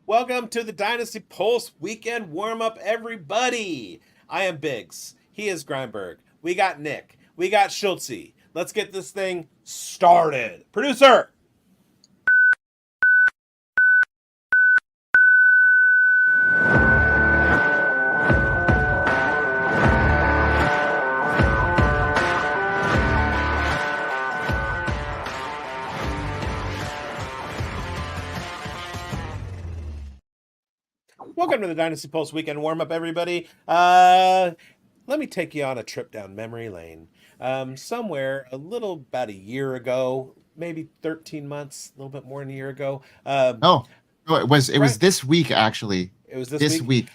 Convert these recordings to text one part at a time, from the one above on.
Welcome to the Dynasty Pulse weekend warm-up, everybody. I am Bigz. He is Grindberg. We got Nick. We got Schultzy. Let's get this thing started. Producer! Welcome to the Dynasty Pulse weekend warm-up, everybody. Let me take you on a trip down memory lane. Somewhere about a year ago, maybe 13 months, a little bit more than a year ago. No, it was this week actually. It was this This week. week.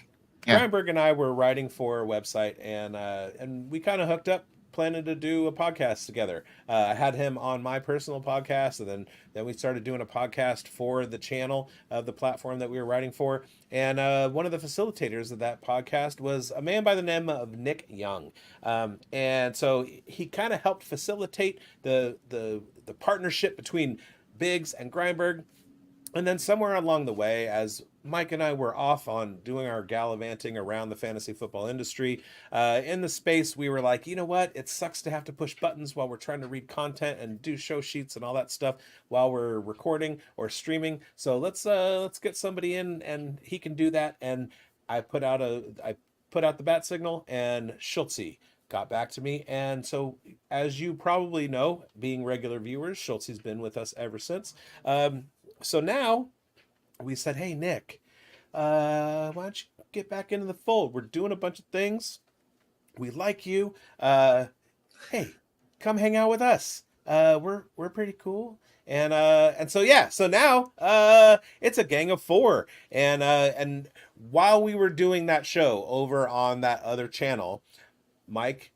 Yeah. Grindberg and I were writing for a website, and we kind of hooked up, planning to do a podcast together. I had him on my personal podcast, and then we started doing a podcast for the channel of the platform that we were writing for. And one of the facilitators of that podcast was a man by the name of Nick Young, and so he kind of helped facilitate the partnership between Bigz and Grindberg. And then somewhere along the way, as Mike and I were off on doing our gallivanting around the fantasy football industry, in the space, we were like, you know what? It sucks to have to push buttons while we're trying to read content and do show sheets and all that stuff while we're recording or streaming. So let's get somebody in, and he can do that. And I put out the bat signal, and Schultzy got back to me. And so, as you probably know, being regular viewers, Schultzy's been with us ever since. So now we said, hey, Nick, why don't you get back into the fold? We're doing a bunch of things. We like you. Hey, come hang out with us. We're pretty cool. And so now it's a gang of four. And while we were doing that show over on that other channel, Mike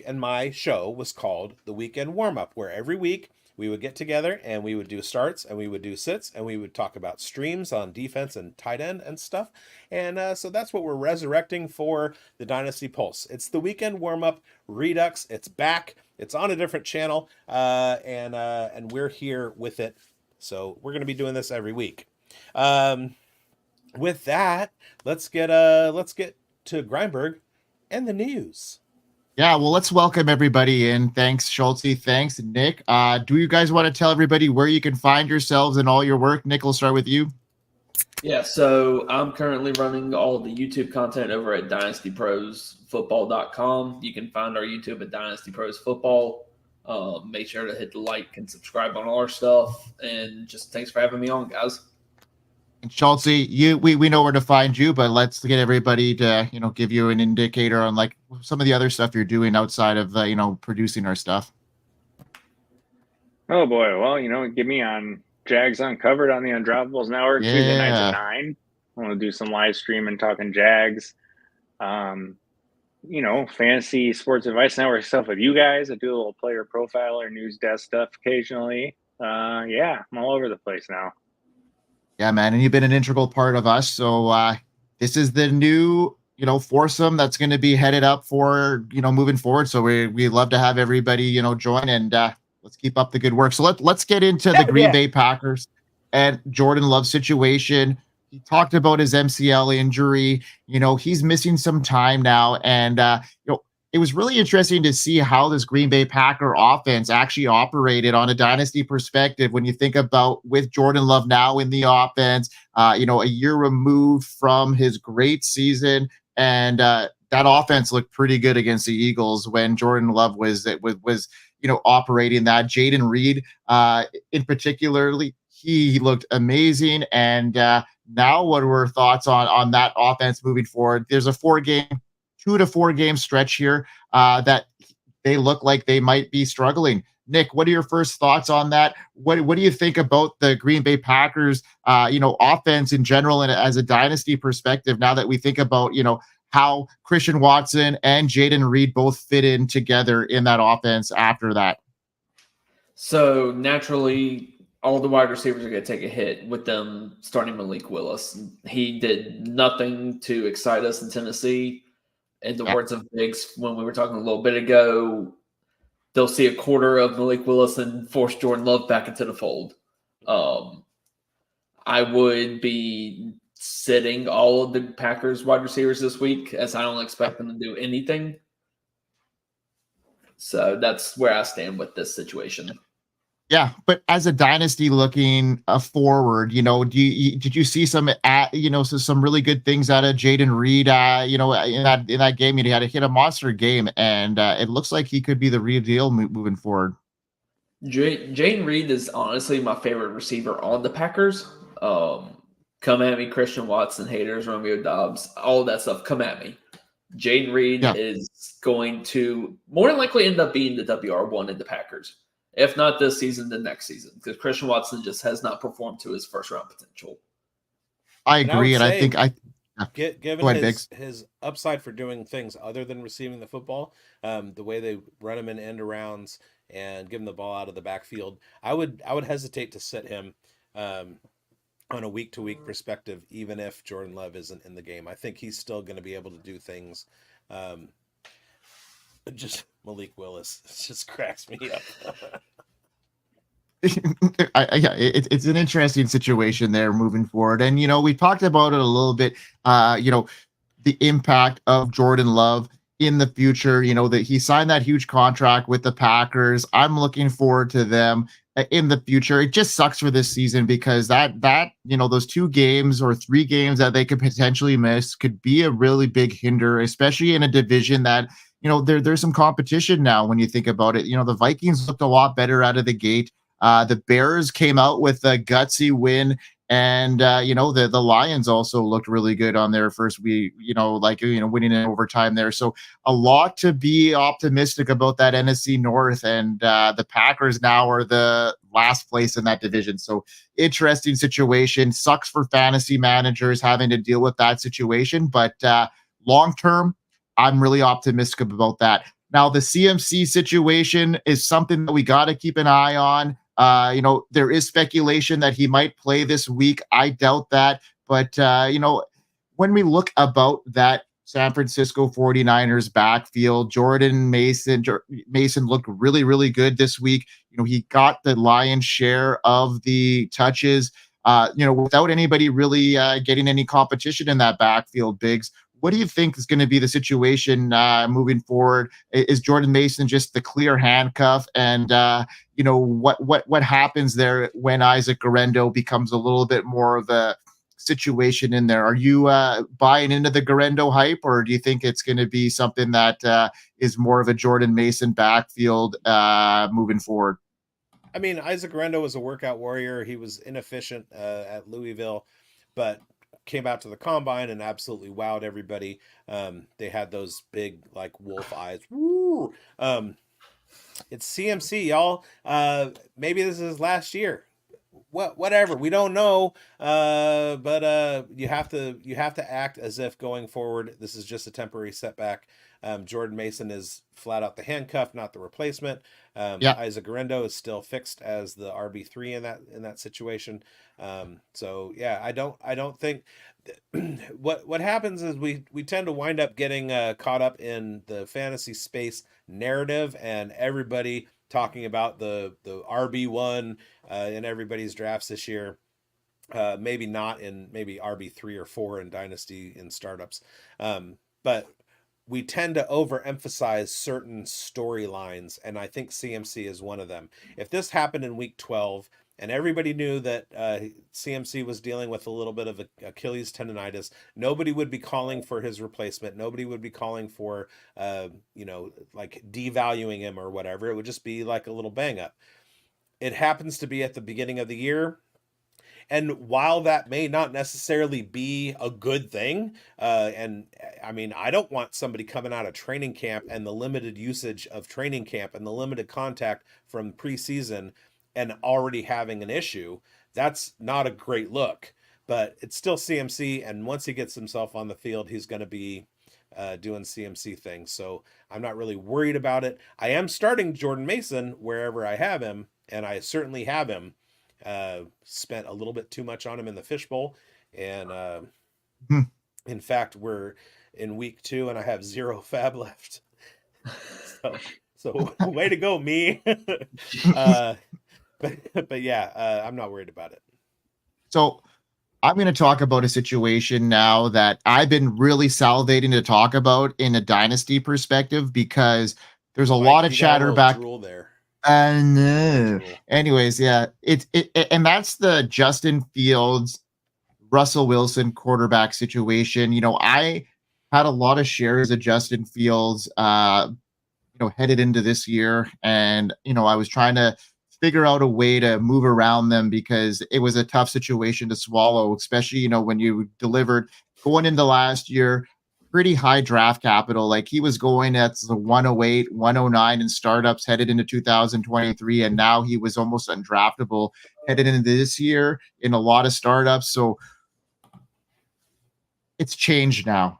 and my show was called The Weekend Warm Up, where every week we would get together and we would do starts and we would do sits and we would talk about streams on defense and tight end and stuff. And so that's what we're resurrecting for the Dynasty Pulse. It's the weekend warm up Redux. It's back. It's on a different channel, and we're here with it. So we're going to be doing this every week. With that, let's get to Grindberg and the news. Yeah, well, let's welcome everybody in. Thanks, Schultzy. Thanks, Nick. Do you guys want to tell everybody where you can find yourselves and all your work? Nick, we'll start with you. Yeah, so I'm currently running all of the YouTube content over at dynastyprosfootball.com. You can find our YouTube at Dynasty Pros Football. Make sure to hit the like and subscribe on all our stuff. And just thanks for having me on, guys. And Schultzy, we know where to find you, but let's get everybody to give you an indicator on like some of the other stuff you're doing outside of producing our stuff. Oh boy, well get me on Jags Uncovered on the Undroppables Network Tuesday nights at 9. I want to do some live streaming talking Jags. Fantasy Sports Advice Network stuff with you guys. I do a little player profile or news desk stuff occasionally. I'm all over the place now. Yeah, man, and you've been an integral part of us. So this is the new, foursome that's going to be headed up for, moving forward. So we love to have everybody, join, and let's keep up the good work. So let's get into the Green Bay Packers and Jordan Love's situation. He talked about his MCL injury. He's missing some time now, and it was really interesting to see how this Green Bay Packer offense actually operated on a dynasty perspective. When you think about with Jordan Love now in the offense, a year removed from his great season, and that offense looked pretty good against the Eagles when Jordan Love was operating that. Jaden Reed, in particularly, he looked amazing. And now, what were thoughts on that offense moving forward? There's a 2 to 4 game stretch here that they look like they might be struggling. Nick, what are your first thoughts on that? What do you think about the Green Bay Packers, offense in general and as a dynasty perspective? Now that we think about, how Christian Watson and Jaden Reed both fit in together in that offense after that. So naturally, all the wide receivers are going to take a hit with them starting Malik Willis. He did nothing to excite us in Tennessee. In the words of Bigz, when we were talking a little bit ago, they'll see a quarter of Malik Willis and force Jordan Love back into the fold. I would be sitting all of the Packers wide receivers this week, as I don't expect them to do anything. So that's where I stand with this situation. Yeah, but as a dynasty looking forward, did you see some, some really good things out of Jaden Reed? In that game, he had to hit a monster game, and it looks like he could be the real deal moving forward. Jaden Reed is honestly my favorite receiver on the Packers. Come at me, Christian Watson haters, Romeo Dobbs, all of that stuff. Come at me. Jaden Reed is going to more than likely end up being the WR1 in the Packers. If not this season, then next season. Because Christian Watson just has not performed to his first-round potential. I agree, and I think given his upside for doing things other than receiving the football, the way they run him in end arounds and give him the ball out of the backfield, I would hesitate to sit him on a week-to-week perspective, even if Jordan Love isn't in the game. I think he's still going to be able to do things. Just Malik Willis just cracks me up. It's an interesting situation there moving forward. And, we talked about it a little bit, the impact of Jordan Love in the future, that he signed that huge contract with the Packers. I'm looking forward to them in the future. It just sucks for this season because that those 2 games or 3 games that they could potentially miss could be a really big hinder, especially in a division that, there's some competition now when you think about it. The Vikings looked a lot better out of the gate. The Bears came out with a gutsy win, and the Lions also looked really good on their first week, winning in overtime there. So a lot to be optimistic about that NFC North, and the Packers now are the last place in that division. So interesting situation. Sucks for fantasy managers having to deal with that situation, but long term, I'm really optimistic about that. Now, the CMC situation is something that we got to keep an eye on. There is speculation that he might play this week. I doubt that. But, when we look about that San Francisco 49ers backfield, Jordan Mason looked really, really good this week. He got the lion's share of the touches, without anybody really getting any competition in that backfield, Biggs. What do you think is going to be the situation moving forward? Is Jordan Mason just the clear handcuff? And what happens there when Isaac Guerrero becomes a little bit more of a situation in there? Are you buying into the Guerrero hype, or do you think it's going to be something that is more of a Jordan Mason backfield moving forward? I mean, Isaac Guerrero was a workout warrior. He was inefficient at Louisville, but came out to the combine and absolutely wowed everybody. They had those big like wolf eyes. Woo! It's CMC, y'all. Maybe this is last year. Whatever. We don't know. But you have to act as if going forward this is just a temporary setback. Jordan Mason is flat out the handcuff, not the replacement. Isaac Guerrero is still fixed as the RB3 in that situation. So yeah, I don't think what happens is we tend to wind up getting caught up in the fantasy space narrative and everybody talking about the RB1 in everybody's drafts this year. Maybe not in maybe RB3 or 4 in Dynasty in startups. But we tend to overemphasize certain storylines, and I think CMC is one of them. If this happened in week 12 and everybody knew that CMC was dealing with a little bit of Achilles tendonitis, nobody would be calling for his replacement. Nobody would be calling for, like devaluing him or whatever. It would just be like a little bang up. It happens to be at the beginning of the year. And while that may not necessarily be a good thing, and I mean, I don't want somebody coming out of training camp and the limited usage of training camp and the limited contact from preseason and already having an issue. That's not a great look, but it's still CMC. And once he gets himself on the field, he's going to be doing CMC things. So I'm not really worried about it. I am starting Jordan Mason wherever I have him, and I certainly have him. Spent a little bit too much on him in the fishbowl, and in fact we're in week 2 and I have 0 fab left. so way to go, me. But yeah, I'm not worried about it. So I'm going to talk about a situation now that I've been really salivating to talk about in a dynasty perspective, because there's a lot of chatter back. Drool there. I know. Anyways, yeah, it and that's the Justin Fields, Russell Wilson quarterback situation. I had a lot of shares of Justin Fields, headed into this year, and I was trying to figure out a way to move around them because it was a tough situation to swallow, especially when you delivered going into last year pretty high draft capital. Like, he was going at the 108, 109 in startups headed into 2023, and now he was almost undraftable headed into this year in a lot of startups. So it's changed now.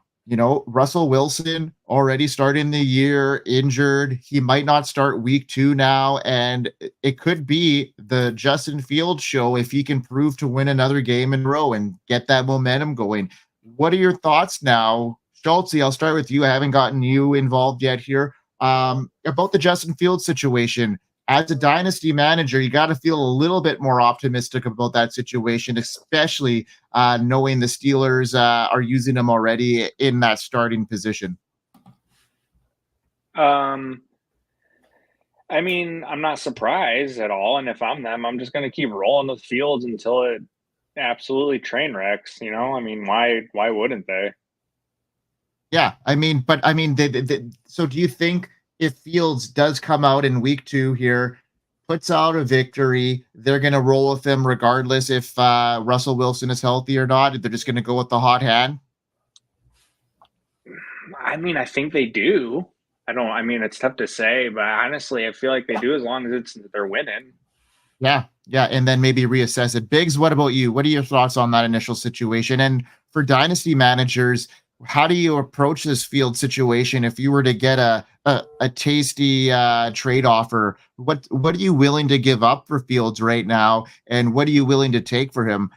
Russell Wilson already starting the year injured. He might not start week 2 now, and it could be the Justin Fields show if he can prove to win another game in a row and get that momentum going. What are your thoughts now? Schultzy, I'll start with you. I haven't gotten you involved yet here. About the Justin Fields situation. As a dynasty manager, you got to feel a little bit more optimistic about that situation, especially knowing the Steelers are using him already in that starting position. I mean, I'm not surprised at all. And if I'm them, I'm just going to keep rolling with Fields until it absolutely train wrecks. I mean, why wouldn't they? Yeah, so do you think if Fields does come out in week 2 here, puts out a victory, they're going to roll with him regardless if Russell Wilson is healthy or not? They're just going to go with the hot hand? I mean, I think they do. It's tough to say, but honestly, I feel like they do as long as they're winning. Yeah, and then maybe reassess it. Biggs, what about you? What are your thoughts on that initial situation? And for dynasty managers, how do you approach this Field situation if you were to get a tasty trade offer? What are you willing to give up for Fields right now, and what are you willing to take for him?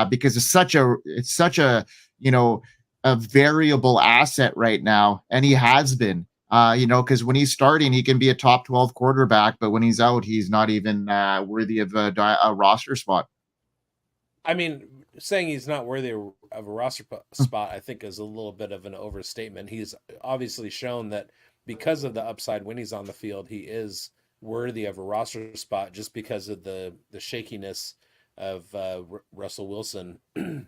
Because it's such a a variable asset right now, and he has been. Because when he's starting, he can be a top 12 quarterback, but when he's out, he's not even worthy of a roster spot. I mean, saying he's not worthy of a roster spot, I think, is a little bit of an overstatement. He's obviously shown that because of the upside when he's on the field, he is worthy of a roster spot just because of the shakiness of Russell Wilson. You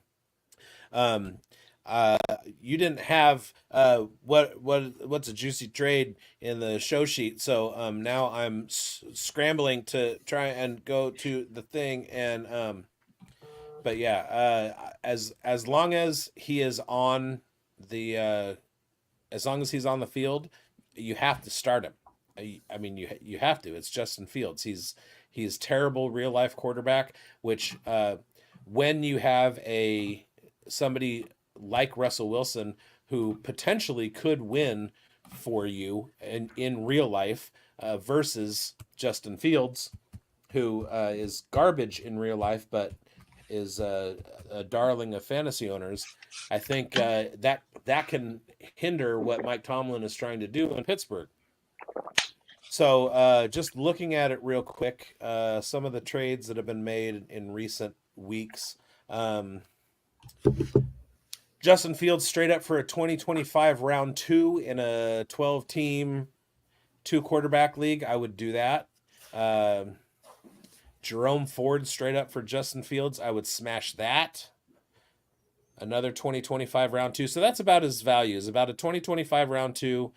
didn't have what's a juicy trade in the show sheet, so now I'm scrambling to try and go to the thing, and but yeah, as long as he is on the as long as he's on the field, you have to start him. I mean, you have to. It's Justin Fields. He's terrible real life quarterback, which when you have somebody like Russell Wilson who potentially could win for you in real life versus Justin Fields, who is garbage in real life but is a darling of fantasy owners, I think that can hinder what Mike Tomlin is trying to do in Pittsburgh. So just looking at it real quick, some of the trades that have been made in recent weeks. Justin Fields straight up for a 2025 round 2 in a 12-team 2-quarterback league. I would do that. Jerome Ford straight up for Justin Fields. I would smash that. Another 2025 round 2. So that's about his value, is about a 2025 round 2.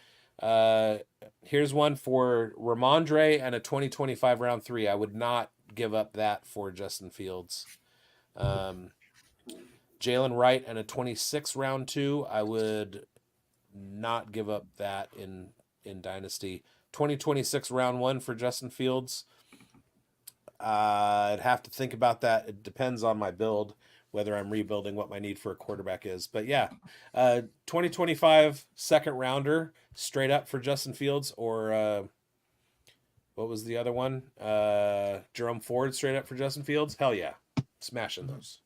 Here's one for Ramondre and a 2025 round 3. I would not give up that for Justin Fields. Jalen Wright and a 26 round 2. I would not give up that in Dynasty. 2026 round 1 for Justin Fields. I'd have to think about that. It depends on my build, whether I'm rebuilding, what my need for a quarterback is. But yeah, 2025 second rounder straight up for Justin Fields, or what was the other one? Jerome Ford straight up for Justin Fields. Hell yeah, smashing those.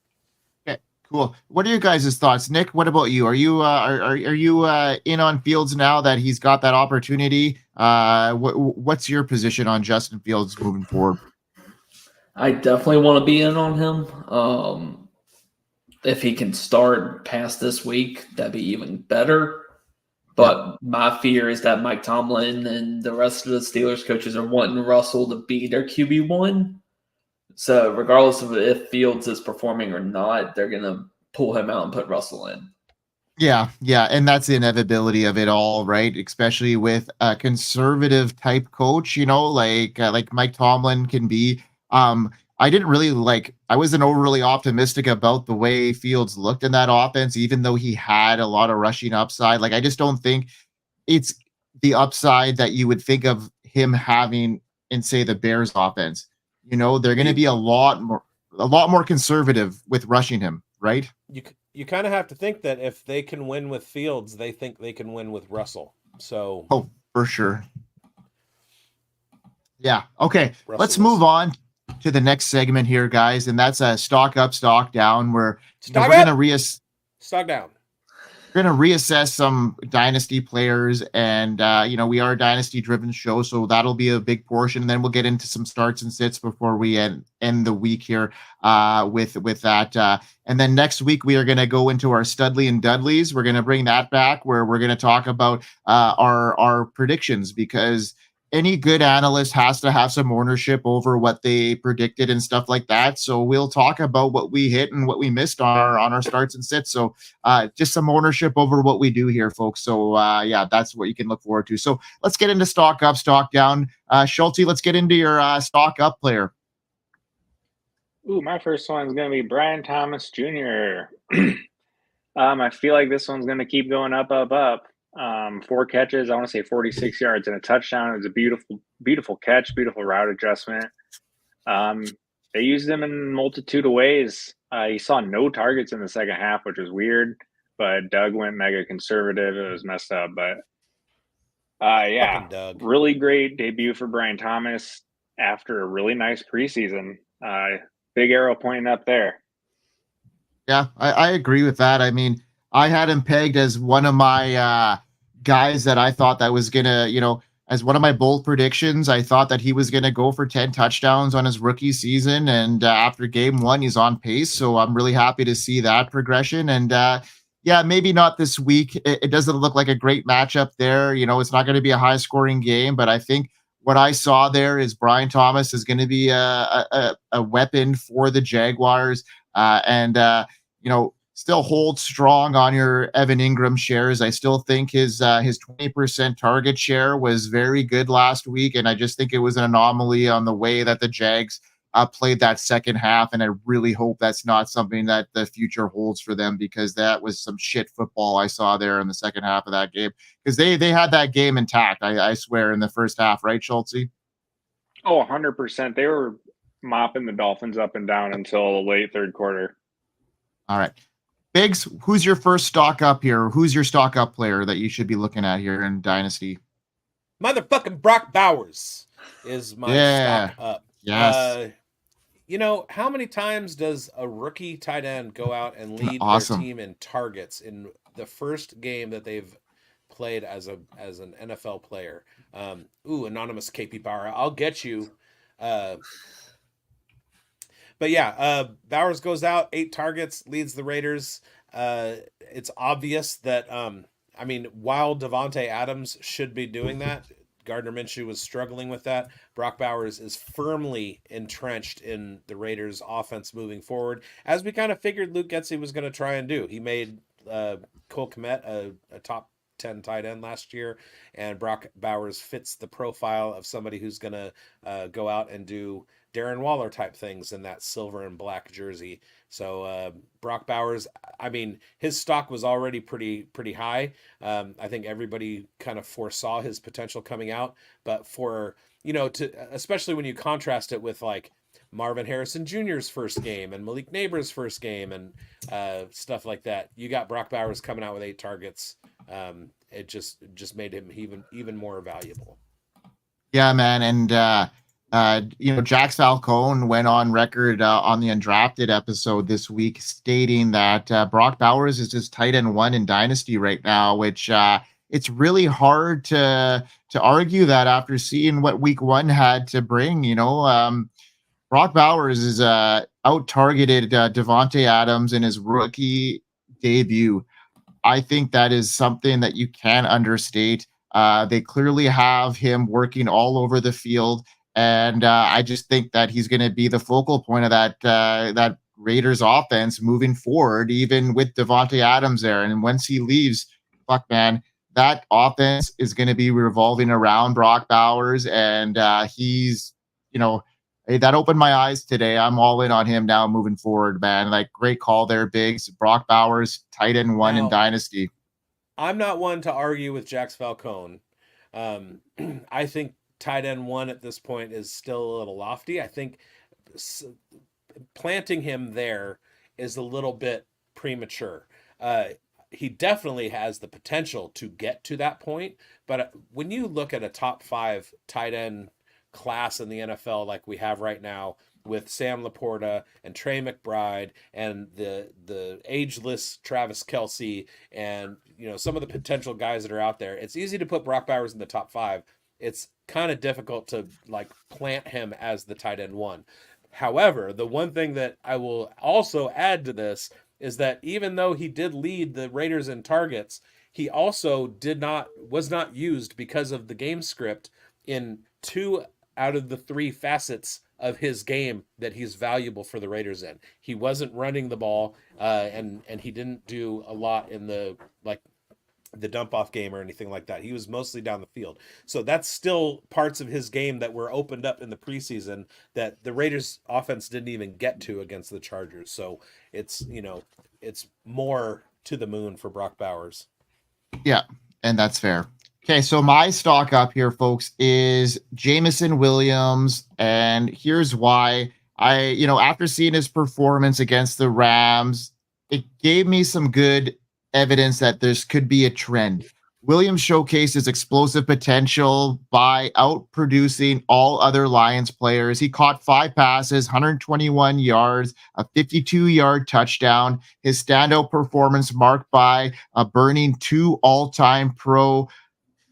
Okay, cool. What are your guys' thoughts, Nick? What about you? Are you in on Fields now that he's got that opportunity? What's your position on Justin Fields moving forward? I definitely want to be in on him. if he can start past this week, that'd be even better. But my fear is that Mike Tomlin and the rest of the Steelers coaches are wanting Russell to be their QB1. So regardless of if Fields is performing or not, they're going to pull him out and put Russell in. Yeah, and that's the inevitability of it all, right? Especially with a conservative type coach, like Mike Tomlin can be. I didn't really I wasn't overly optimistic about the way Fields looked in that offense, even though he had a lot of rushing upside. I just don't think it's the upside that you would think of him having in, say, the Bears offense. They're going to be a lot more conservative with rushing him, right? You kind of have to think that if they can win with Fields, they think they can win with Russell. So, for sure. Yeah. Okay. Let's move on to the next segment here, guys, and that's a stock up, stock down. We're going to stock down. We're going to reassess some dynasty players, and we are a dynasty driven show, so that'll be a big portion. And then we'll get into some starts and sits before we end the week here with that. And then next week we are going to go into our Studley and Dudleys. We're going to bring that back, where we're going to talk about our predictions, because any good analyst has to have some ownership over what they predicted and stuff like that. So we'll talk about what we hit and what we missed on our starts and sits. So just some ownership over what we do here, folks. So that's what you can look forward to. So let's get into stock up, stock down. Schultzy, let's get into your stock up player. Ooh, my first one's going to be Brian Thomas Jr. I feel like this one's going to keep going up. 4 catches, I want to say 46 yards and a touchdown. It was a beautiful, beautiful catch, beautiful route adjustment. They used him in a multitude of ways. He saw no targets in the second half, which was weird, but Doug went mega conservative. It was messed up, but really great debut for Brian Thomas after a really nice preseason. Big arrow pointing up there. Yeah, I agree with that. I mean, I had him pegged as one of my guys that I thought that was going to, as one of my bold predictions. I thought that he was going to go for 10 touchdowns on his rookie season. And after game 1, he's on pace. So I'm really happy to see that progression. And maybe not this week. It doesn't look like a great matchup there. It's not going to be a high scoring game, but I think what I saw there is Brian Thomas is going to be a weapon for the Jaguars. Still hold strong on your Evan Ingram shares. I still think his 20% target share was very good last week, and I just think it was an anomaly on the way that the Jags played that second half, and I really hope that's not something that the future holds for them, because that was some shit football I saw there in the second half of that game, because they had that game intact, I swear, in the first half, right, Schultzy? Oh, 100%. They were mopping the Dolphins up and down until the late third quarter. All right. Bigz, who's your first stock up here? Who's your stock up player that you should be looking at here in Dynasty? Motherfucking Brock Bowers is my stock up. Yes. How many times does a rookie tight end go out and lead their team in targets in the first game that they've played as an NFL player? Anonymous KP Bauer, I'll get you. But Bowers goes out, 8 targets, leads the Raiders. It's obvious that, while Devontae Adams should be doing that, Gardner Minshew was struggling with that. Brock Bowers is firmly entrenched in the Raiders' offense moving forward, as we kind of figured Luke Getsy was going to try and do. He made Cole Kmet a top 10 tight end last year, and Brock Bowers fits the profile of somebody who's going to go out and do Darren Waller type things in that silver and black jersey. So Brock Bowers, his stock was already pretty high. I think everybody kind of foresaw his potential coming out, but especially when you contrast it with like Marvin Harrison Jr.'s first game and Malik Neighbors' first game and stuff like that, you got Brock Bowers coming out with 8 targets. It just made him even more valuable. Yeah, man. And Jax Falcone went on record on the Undrafted episode this week stating that Brock Bowers is just tight end 1 in Dynasty right now, which it's really hard to argue that after seeing what week 1 had to bring. Brock Bowers is a out-targeted Devontae Adams in his rookie debut. I think that is something that you can understate. They clearly have him working all over the field, and I just think that he's going to be the focal point of that Raiders offense moving forward, even with Devontae Adams there. And once he leaves, fuck man, that offense is going to be revolving around Brock Bowers, and he's, hey, that opened my eyes today. I'm all in on him now moving forward, man. Like, great call there, Bigz. Brock Bowers, tight end 1 in Dynasty. I'm not one to argue with Jax Falcone. I think tight end 1 at this point is still a little lofty. I think planting him there is a little bit premature. He definitely has the potential to get to that point, but when you look at a top 5 tight end class in the NFL like we have right now with Sam Laporta and Trey McBride and the ageless Travis Kelce and some of the potential guys that are out there, it's easy to put Brock Bowers in the top 5. It's kind of difficult to plant him as the tight end 1. However, the one thing that I will also add to this is that even though he did lead the Raiders in targets, he also was not used because of the game script in 2 out of the 3 facets of his game that he's valuable for the Raiders in. He wasn't running the ball, and he didn't do a lot in the dump off game or anything like that. He was mostly down the field. So that's still parts of his game that were opened up in the preseason that the Raiders offense didn't even get to against the Chargers. So it's more to the moon for Brock Bowers. Yeah, and that's fair. Okay, so my stock up here, folks, is Jameson Williams, and here's why. After seeing his performance against the Rams, it gave me some good evidence that this could be a trend. Williams showcased his explosive potential by outproducing all other Lions players. He caught 5 passes, 121 yards, a 52-yard touchdown. His standout performance marked by burning 2 all-time pro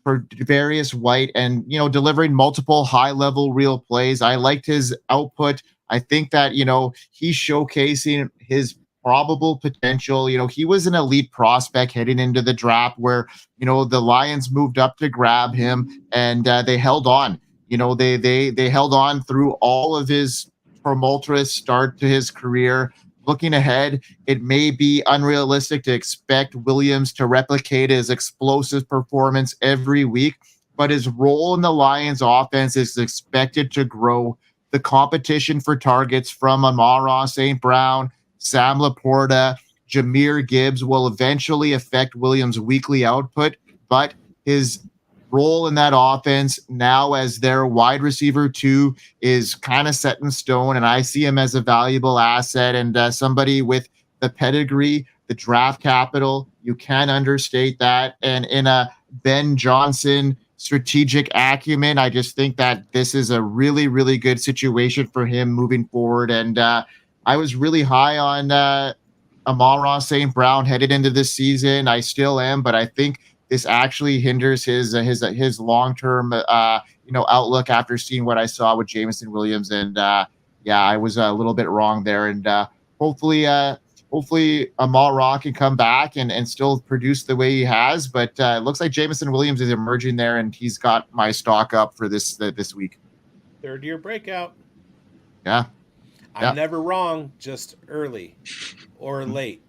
for Darius White and, delivering multiple high-level real plays. I liked his output. I think that, he's showcasing his probable potential. He was an elite prospect heading into the draft where, the Lions moved up to grab him and they held on. They held on through all of his tumultuous start to his career. Looking ahead, it may be unrealistic to expect Williams to replicate his explosive performance every week, but his role in the Lions offense is expected to grow. The competition for targets from Amon-Ra St. Brown, Sam Laporta, Jahmyr Gibbs will eventually affect Williams' weekly output, but his role in that offense now as their wide receiver 2 is kind of set in stone, and I see him as a valuable asset and somebody with the pedigree, the draft capital. You can't understate that. And in a Ben Johnson strategic acumen, I just think that this is a really, really good situation for him moving forward. And I was really high on Amon-Ra St. Brown headed into this season. I still am, but I think this actually hinders his long-term outlook after seeing what I saw with Jameson Williams. And I was a little bit wrong there. And hopefully Amon-Ra can come back and still produce the way he has. But it looks like Jameson Williams is emerging there, and he's got my stock up for this week. Third-year breakout. Yeah. I'm never wrong, just early or late.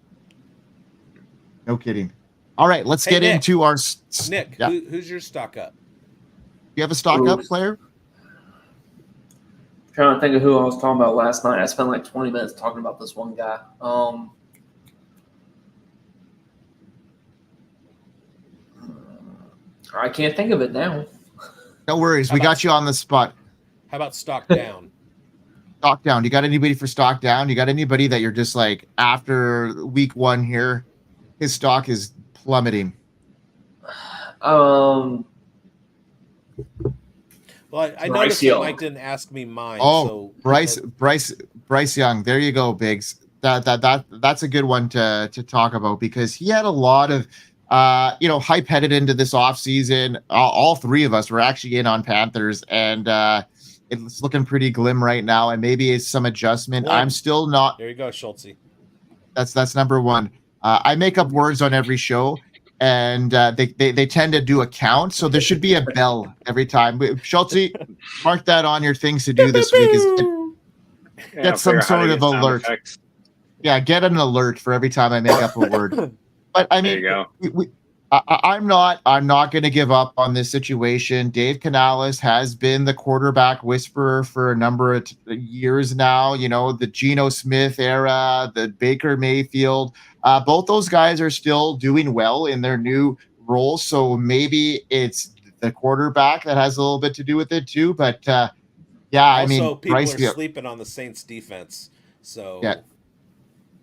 No kidding. All right, let's get Nick, into our... Nick, yeah. Who's your stock up? You have a stock up player? I'm trying to think of who I was talking about last night. I spent like 20 minutes talking about this one guy. I can't think of it now. No worries. We got you on the spot. How about stock down? Stock down. You got anybody for stock down? You got anybody that you're just like, after week 1 here, his stock is plummeting? Well, I noticed that Mike didn't ask me mine. Oh, so Bryce Young. There you go, Bigz. That's a good one to talk about, because he had a lot of hype headed into this offseason. All 3 of us were actually in on Panthers, and it's looking pretty glim right now, and maybe it's some adjustment. Glim. I'm still not. There you go, Schultzy. That's number one. I make up words on every show, and they tend to do a count, so there should be a bell every time. Schultzy, mark that on your things to do this week. Get some sort of alert. Effects. Yeah, get an alert for every time I make up a word. But I mean, There you go. I'm not going to give up on this situation. Dave Canales has been the quarterback whisperer for a number of years now. You know, the Geno Smith era, the Baker Mayfield. Both those guys are still doing well in their new roles. So maybe it's the quarterback that has a little bit to do with it too. But yeah, Also, I mean, people Bryce, are sleeping on the Saints defense. So yeah,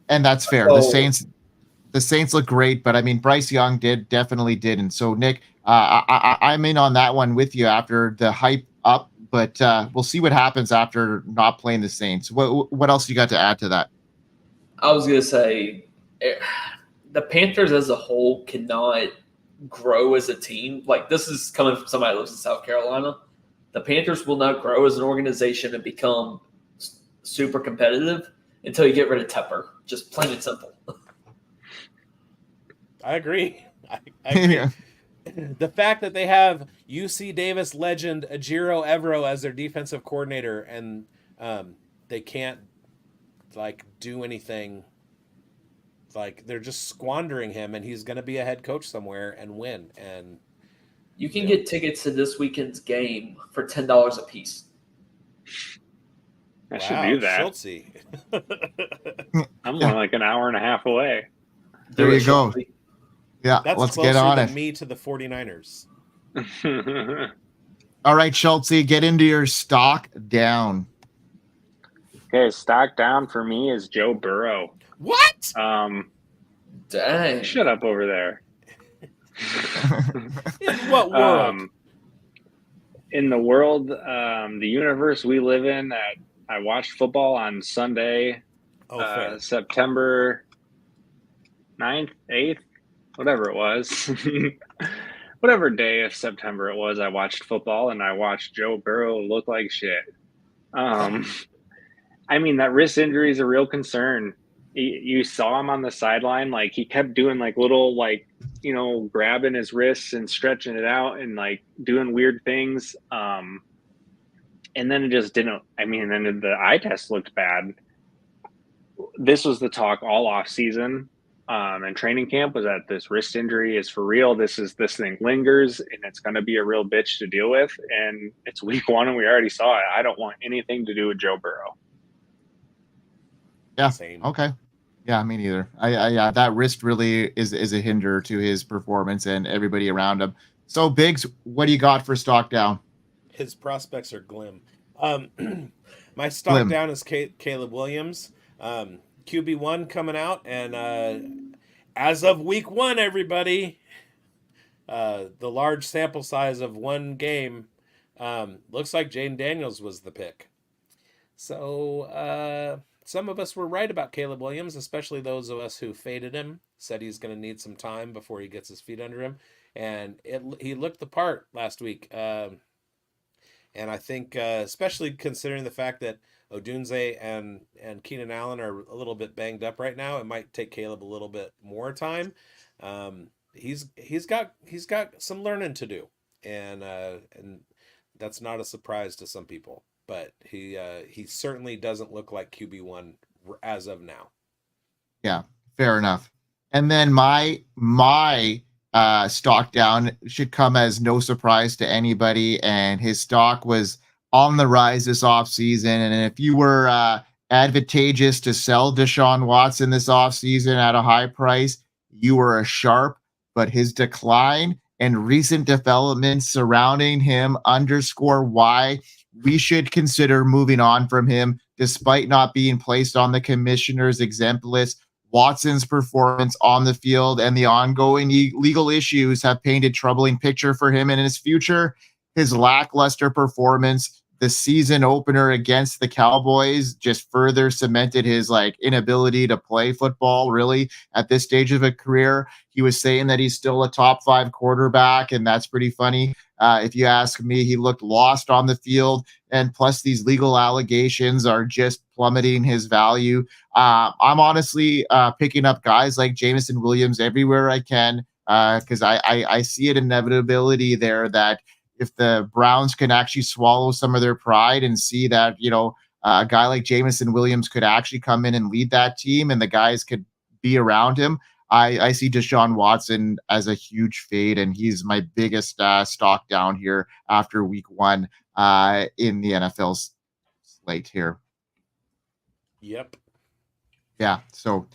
and that's fair. The Saints look great, but I mean, Bryce Young definitely didn't. So Nick, I'm in on that one with you after the hype up, but we'll see what happens after not playing the Saints. What else you got to add to that? I was going to say the Panthers as a whole cannot grow as a team. Like, this is coming from somebody who lives in South Carolina. The Panthers will not grow as an organization and become super competitive until you get rid of Tepper. Just plain and simple. I agree. I agree. Yeah. The fact that they have UC Davis legend Ejiro Evero as their defensive coordinator, and they can't do anything. Like, they're just squandering him, and he's going to be a head coach somewhere and win. And you can get tickets to this weekend's game for $10 a piece. I should do that. Schultzy. I'm more like an hour and a half away. There you go. Yeah, That's let's closer get on than it. me to the 49ers. All right, Schultzy, get into your stock down. Okay, stock down for me is Joe Burrow. What? Dang. Shut up over there. In what world? In the world, the universe we live in, I watched football on Sunday, Fair. September 9th, 8th, whatever it was. Whatever day of September it was, I watched football, and I watched Joe Burrow look like shit. I mean, that wrist injury is a real concern. You saw him on the sideline, like he kept doing like little, like, you know, grabbing his wrists and stretching it out and like doing weird things. And then it just didn't. I mean, then the eye test looked bad. This was the talk all off season, and training camp was that this wrist injury is for real. This thing lingers, and it's going to be a real bitch to deal with. And it's week 1, and we already saw it. I don't want anything to do with Joe Burrow. Yeah. Same. Okay. Yeah, me neither. Yeah, that wrist really is a hinder to his performance and everybody around him. So, Bigz, what do you got for stock down? His prospects are glim. My stock down is Caleb Williams. QB1 coming out, and as of week 1, everybody, the large sample size of one game, looks like Jaden Daniels was the pick. So some of us were right about Caleb Williams, especially those of us who faded him, said he's going to need some time before he gets his feet under him. And he looked the part last week. And I think, especially considering the fact that Odunze and Keenan Allen are a little bit banged up right now, it might take Caleb a little bit more time. He's got some learning to do, and that's not a surprise to some people. But he certainly doesn't look like QB1 as of now. Yeah, fair enough. And then my stock down should come as no surprise to anybody, and his stock was on the rise this offseason. And if you were advantageous to sell Deshaun Watson this offseason at a high price, you were a sharp, but his decline and recent developments surrounding him underscore why we should consider moving on from him despite not being placed on the commissioner's exempt list. Watson's performance on the field and the ongoing legal issues have painted a troubling picture for him and his future. His lackluster performance the season opener against the Cowboys just further cemented his like inability to play football really at this stage of a career. He was saying that he's still a top 5 quarterback, and that's pretty funny. If you ask me, he looked lost on the field, and plus these legal allegations are just plummeting his value. I'm honestly picking up guys like Jameson Williams everywhere I can, because I see an inevitability there that if the Browns can actually swallow some of their pride and see that, a guy like Jameson Williams could actually come in and lead that team and the guys could be around him, I see Deshaun Watson as a huge fade, and he's my biggest stock down here after week 1 in the NFL slate here. Yep. Yeah. So,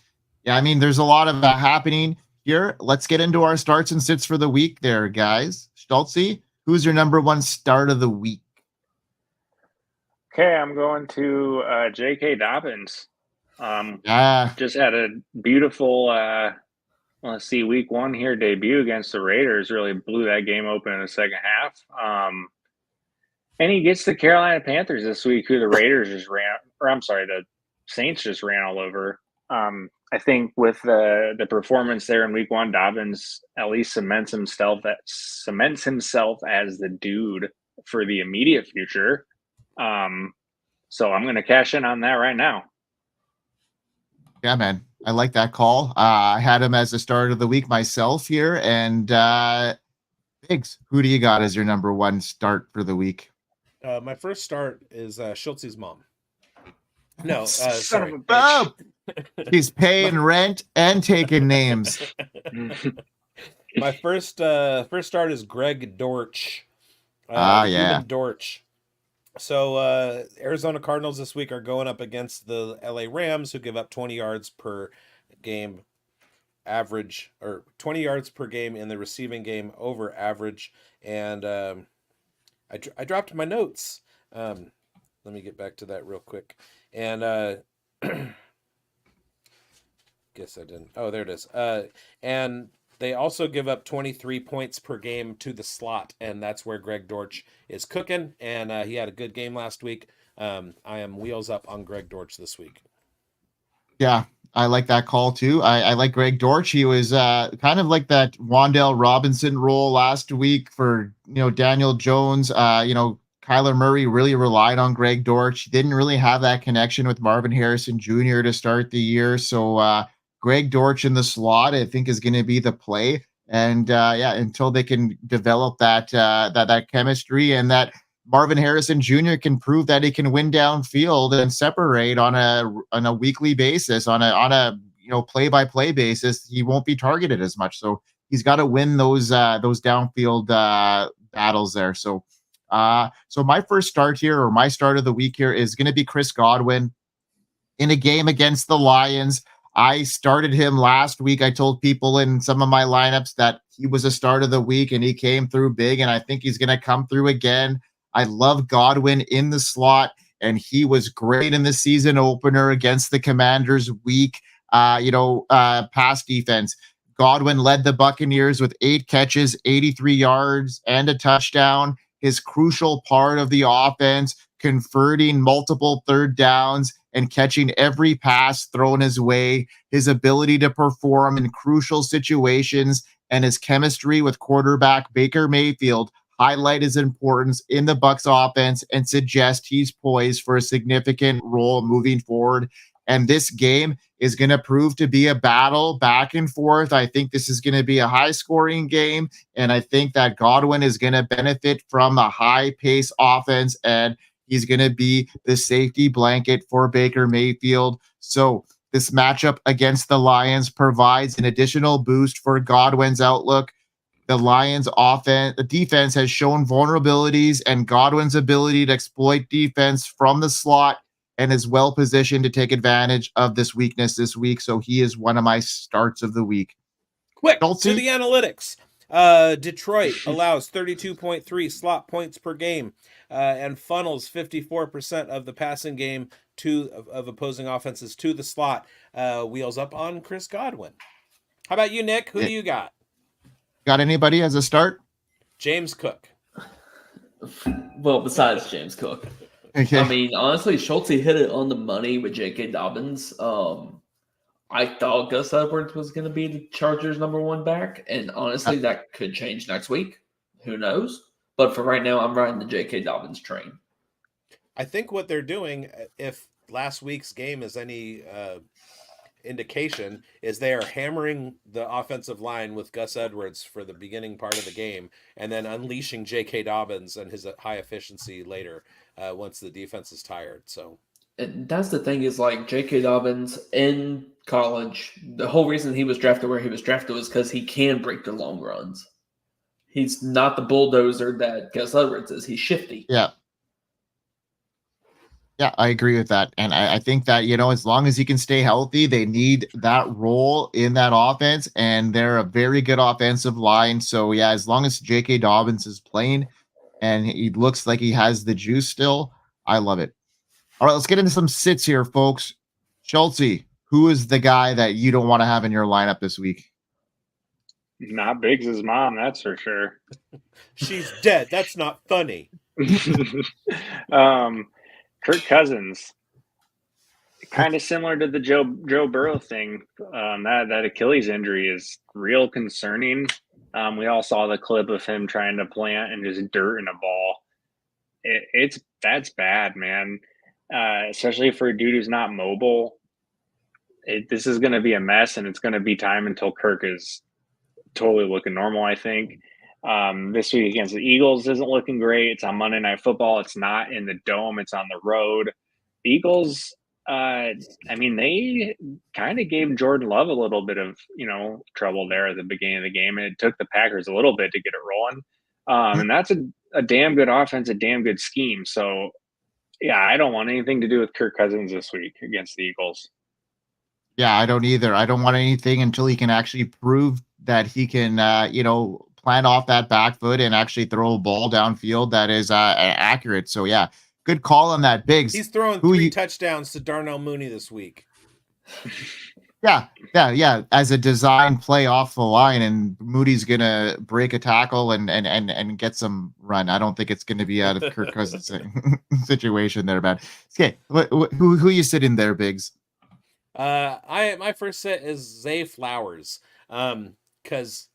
yeah, I mean, there's a lot of happening here. Let's get into our starts and sits for the week there, guys. Schultzy, who's your number 1 start of the week? Okay, I'm going to J.K. Dobbins. Just had a beautiful, week 1 here debut against the Raiders. Really blew that game open in the second half. And he gets the Carolina Panthers this week, who the Raiders just ran, the Saints just ran all over. I think with the performance there in week 1, Dobbins at least cements himself as the dude for the immediate future. So I'm going to cash in on that right now. Yeah, man. I like that call. I had him as the start of the week myself here. And Bigz, who do you got as your number 1 start for the week? My first start is Schultzy's mom. No, Son of sorry. a bitch. He's paying rent and taking names. My first start is Greg Dortch. Human Dortch. So Arizona Cardinals this week are going up against the LA Rams, who give up 20 yards per game average, or 20 yards per game in the receiving game over average. And I dropped my notes. Let me get back to that real quick. And guess I didn't. Oh, there it is. And they also give up 23 points per game to the slot, and that's where Greg Dortch is cooking. And he had a good game last week. I am wheels up on Greg Dortch this week. Yeah, I like that call too. I like Greg Dortch. He was kind of like that Wan'Dale Robinson role last week for Daniel Jones. Kyler Murray really relied on Greg Dortch. He didn't really have that connection with Marvin Harrison Jr. to start the year. So Greg Dortch in the slot, I think, is going to be the play. And until they can develop that chemistry, and that Marvin Harrison Jr. can prove that he can win downfield and separate on a weekly basis, on a play-by-play basis, he won't be targeted as much. So he's got to win those downfield battles there. So my first start here, or my start of the week here, is going to be Chris Godwin in a game against the Lions. I started him last week. I told people in some of my lineups that he was a start of the week, and he came through big, and I think he's going to come through again. I love Godwin in the slot, and he was great in the season opener against the Commanders' weak pass defense. Godwin led the Buccaneers with 8 catches, 83 yards, and a touchdown. His crucial part of the offense, converting multiple third downs and catching every pass thrown his way, his ability to perform in crucial situations, and his chemistry with quarterback Baker Mayfield highlight his importance in the Bucs offense and suggest he's poised for a significant role moving forward. And this game is going to prove to be a battle back and forth. I think this is going to be a high-scoring game, and I think that Godwin is going to benefit from a high-pace offense, and he's going to be the safety blanket for Baker Mayfield. So this matchup against the Lions provides an additional boost for Godwin's outlook. The Lions' defense has shown vulnerabilities, and Godwin's ability to exploit defense from the slot, and is well positioned to take advantage of this weakness this week. So he is one of my starts of the week. Quick, to the analytics. Detroit allows 32.3 slot points per game and funnels 54% of the passing game of opposing offenses to the slot. Wheels up on Chris Godwin. How about you, Nick? Who do you got? Got anybody as a start? James Cook. Well, besides James Cook. Okay. I mean, honestly, Schultzy hit it on the money with J.K. Dobbins. I thought Gus Edwards was going to be the Chargers' #1 back, and honestly, that could change next week. Who knows? But for right now, I'm riding the J.K. Dobbins train. I think what they're doing, if last week's game is any indication, is they are hammering the offensive line with Gus Edwards for the beginning part of the game, and then unleashing J.K. Dobbins and his high efficiency later once the defense is tired. So. And that's the thing is, like, J.K. Dobbins in college, the whole reason he was drafted where he was drafted was because he can break the long runs. He's not the bulldozer that Gus Edwards is. He's shifty. Yeah. Yeah, I agree with that. And I think that, as long as he can stay healthy, they need that role in that offense. And they're a very good offensive line. So, yeah, as long as J.K. Dobbins is playing and he looks like he has the juice still, I love it. All right, let's get into some sits here, folks. Schultzy, who is the guy that you don't want to have in your lineup this week? Not Biggs' mom, that's for sure. She's dead. That's not funny. Kirk Cousins, kind of similar to the Joe Burrow thing. That Achilles injury is real concerning. We all saw the clip of him trying to plant and just dirt in a ball. That's bad, man. Especially for a dude who's not mobile. This is going to be a mess, and it's going to be time until Kirk is totally looking normal, I think. This week against the Eagles isn't looking great. It's on Monday Night Football. It's not in the Dome. It's on the road. The Eagles, they kind of gave Jordan Love a little bit of, trouble there at the beginning of the game, and it took the Packers a little bit to get it rolling. And that's a damn good offense, a damn good scheme. So, yeah, I don't want anything to do with Kirk Cousins this week against the Eagles. Yeah, I don't either. I don't want anything until he can actually prove that he can, plant off that back foot and actually throw a ball downfield that is accurate. So, yeah, good call on that, Biggs. He's throwing 3 touchdowns to Darnell Mooney this week. Yeah. As a design play off the line, and Moody's gonna break a tackle and get some run. I don't think it's gonna be out of Kirk Cousins' situation there, man. Okay, who you sitting there, Biggs? My first set is Zay Flowers. Because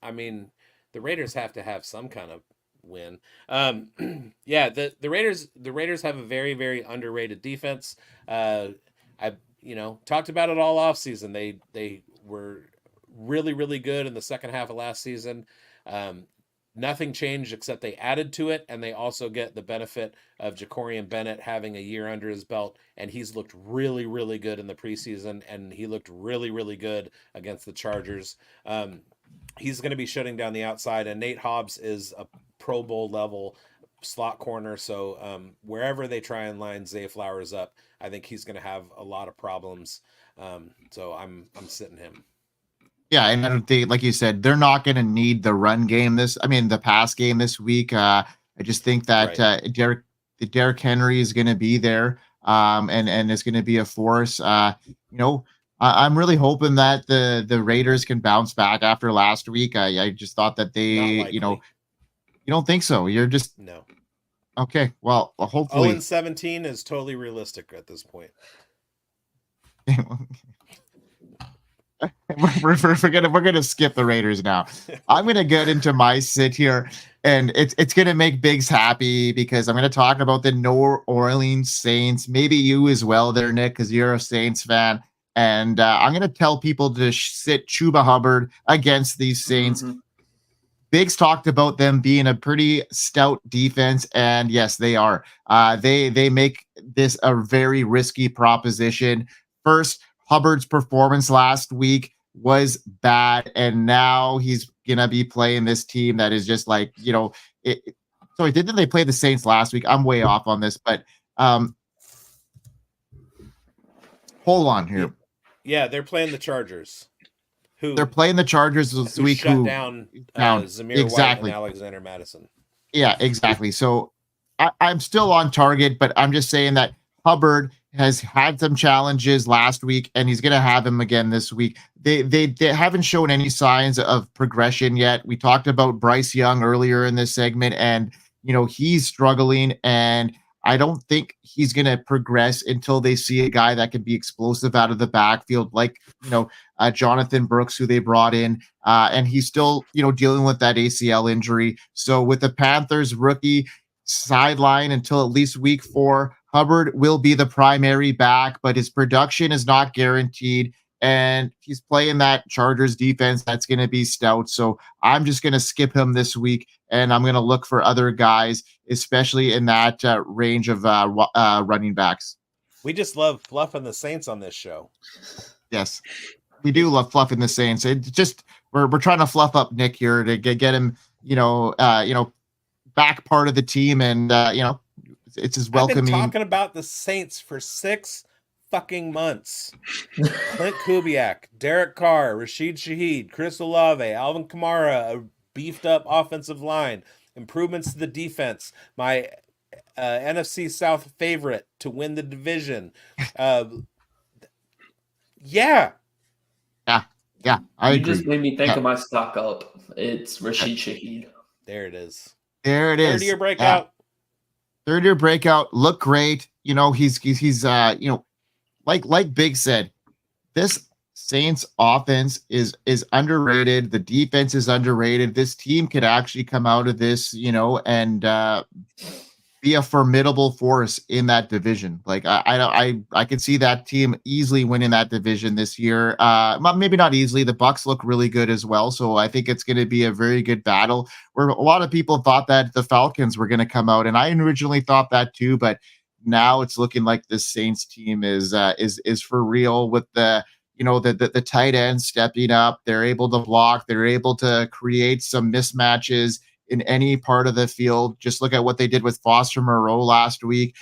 the Raiders have to have some kind of win. Yeah, the Raiders have a very, very underrated defense. I talked about it all off season. They were really, really good in the second half of last season. Nothing changed except they added to it, and they also get the benefit of Jacorian Bennett having a year under his belt, and he's looked really, really good in the preseason, and he looked really, really good against the Chargers. He's going to be shutting down the outside, and Nate Hobbs is a Pro Bowl level slot corner, so wherever they try and line Zay Flowers up, I think he's going to have a lot of problems. So I'm sitting him. Yeah, and I don't think, like you said, they're not going to need the run game the pass game this week. I just think that Derrick Henry is going to be there, and it's going to be a force. I'm really hoping that the Raiders can bounce back after last week. I just thought that they, you don't think so. You're just no. Okay, well, hopefully 0-17 is totally realistic at this point. we're gonna skip the Raiders now. I'm gonna get into my sit here, and it's gonna make Biggs happy because I'm gonna talk about the New Orleans Saints. Maybe you as well, there, Nick, because you're a Saints fan. And I'm gonna tell people to sit Chuba Hubbard against these Saints. Mm-hmm. Biggs talked about them being a pretty stout defense, and yes, they are. They make this a very risky proposition. First, Hubbard's performance last week was bad, and now he's gonna be playing this team that is just like, So didn't they play the Saints last week? I'm way off on this, but hold on here. Yeah, they're playing the Chargers. They're playing the Chargers this week. Shut down Zamir White and Alexander Madison. Yeah, exactly. So I'm still on target, but I'm just saying that Hubbard has had some challenges last week, and he's going to have him again this week. They haven't shown any signs of progression yet. We talked about Bryce Young earlier in this segment, and he's struggling, and I don't think he's going to progress until they see a guy that can be explosive out of the backfield, like, Jonathan Brooks, who they brought in. And he's still, dealing with that ACL injury. So with the Panthers rookie sideline until at least week 4, Hubbard will be the primary back, but his production is not guaranteed. And he's playing that Chargers defense that's going to be stout. So I'm just going to skip him this week, and I'm going to look for other guys, especially in that range of running backs. We just love fluffing the Saints on this show. Yes, we do love fluffing the Saints. It just we're trying to fluff up Nick here to get him, back part of the team, and it's as welcoming. I've been talking about the Saints for 6 fucking months. Clint Kubiak, Derek Carr, Rashid Shaheed, Chris Olave, Alvin Kamara, a beefed up offensive line, improvements to the defense, my NFC South favorite to win the division. Yeah, I you agree. just made me think of my stock up. It's Rashid Shaheed. there it is. There it is. Third-year breakout. Third-year breakout. Look great. He's like Big said, this Saints offense is underrated. The defense is underrated. This team could actually come out of this, and be a formidable force in that division. Like I could see that team easily winning that division this year. Maybe not easily. The Bucks look really good as well, so I think it's going to be a very good battle. Where a lot of people thought that the Falcons were going to come out, and I originally thought that too, but now it's looking like the Saints team is for real with the tight end stepping up. They're able to block. They're able to create some mismatches in any part of the field. Just look at what they did with Foster Moreau last week.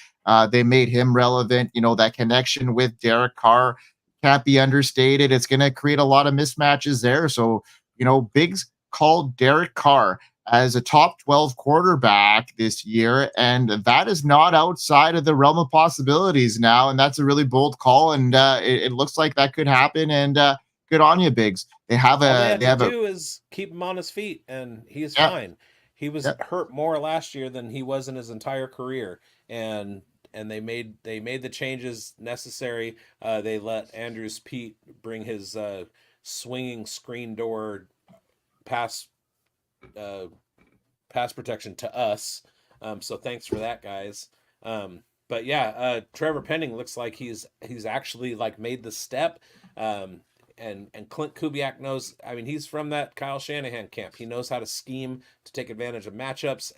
They made him relevant. That connection with Derek Carr can't be understated. It's going to create a lot of mismatches there. So, Biggs called Derek Carr as a top 12 quarterback this year, and that is not outside of the realm of possibilities now, and that's a really bold call, and it looks like that could happen, and good on you, Biggs. All they have to do is keep him on his feet, and he's fine. He was hurt more last year than he was in his entire career, and they made the changes necessary. They let Andrews Pete bring his swinging screen door pass protection to us. So thanks for that, guys. But yeah, Trevor Penning looks like he's actually like made the step. And Clint Kubiak knows, he's from that Kyle Shanahan camp. He knows how to scheme to take advantage of matchups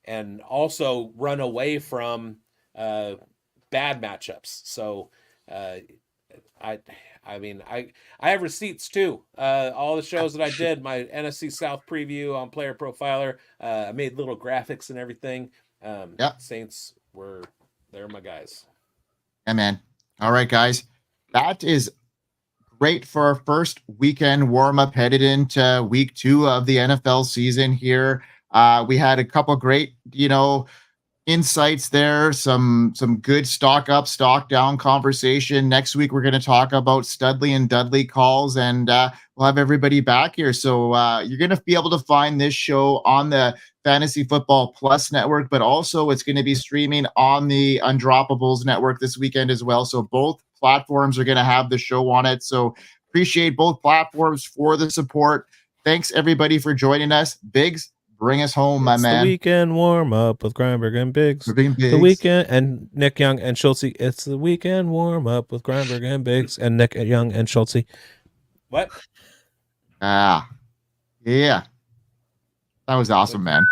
and also run away from bad matchups. So I have receipts too. All the shows that I did, my NFC South preview on Player Profiler, I made little graphics and everything. Saints they're my guys. Yeah, man. All right, guys. That is great for our first weekend warm-up headed into week 2 of the NFL season here. We had a couple great, insights there, some good stock up, stock down conversation. Next week, we're going to talk about Studley and Dudley calls, and we'll have everybody back here. So you're going to be able to find this show on the Fantasy Football Plus network, but also it's going to be streaming on the Undroppables network this weekend as well. So both platforms are going to have the show on it. So appreciate both platforms for the support. Thanks everybody for joining us. Biggs, bring us home, my man. The weekend warm up with Grindberg and Bigz. The weekend and Nick Young and Schultzy. It's the weekend warm up with Grindberg and Bigz and Nick Young and Schultzy. What? Yeah. That was awesome, man.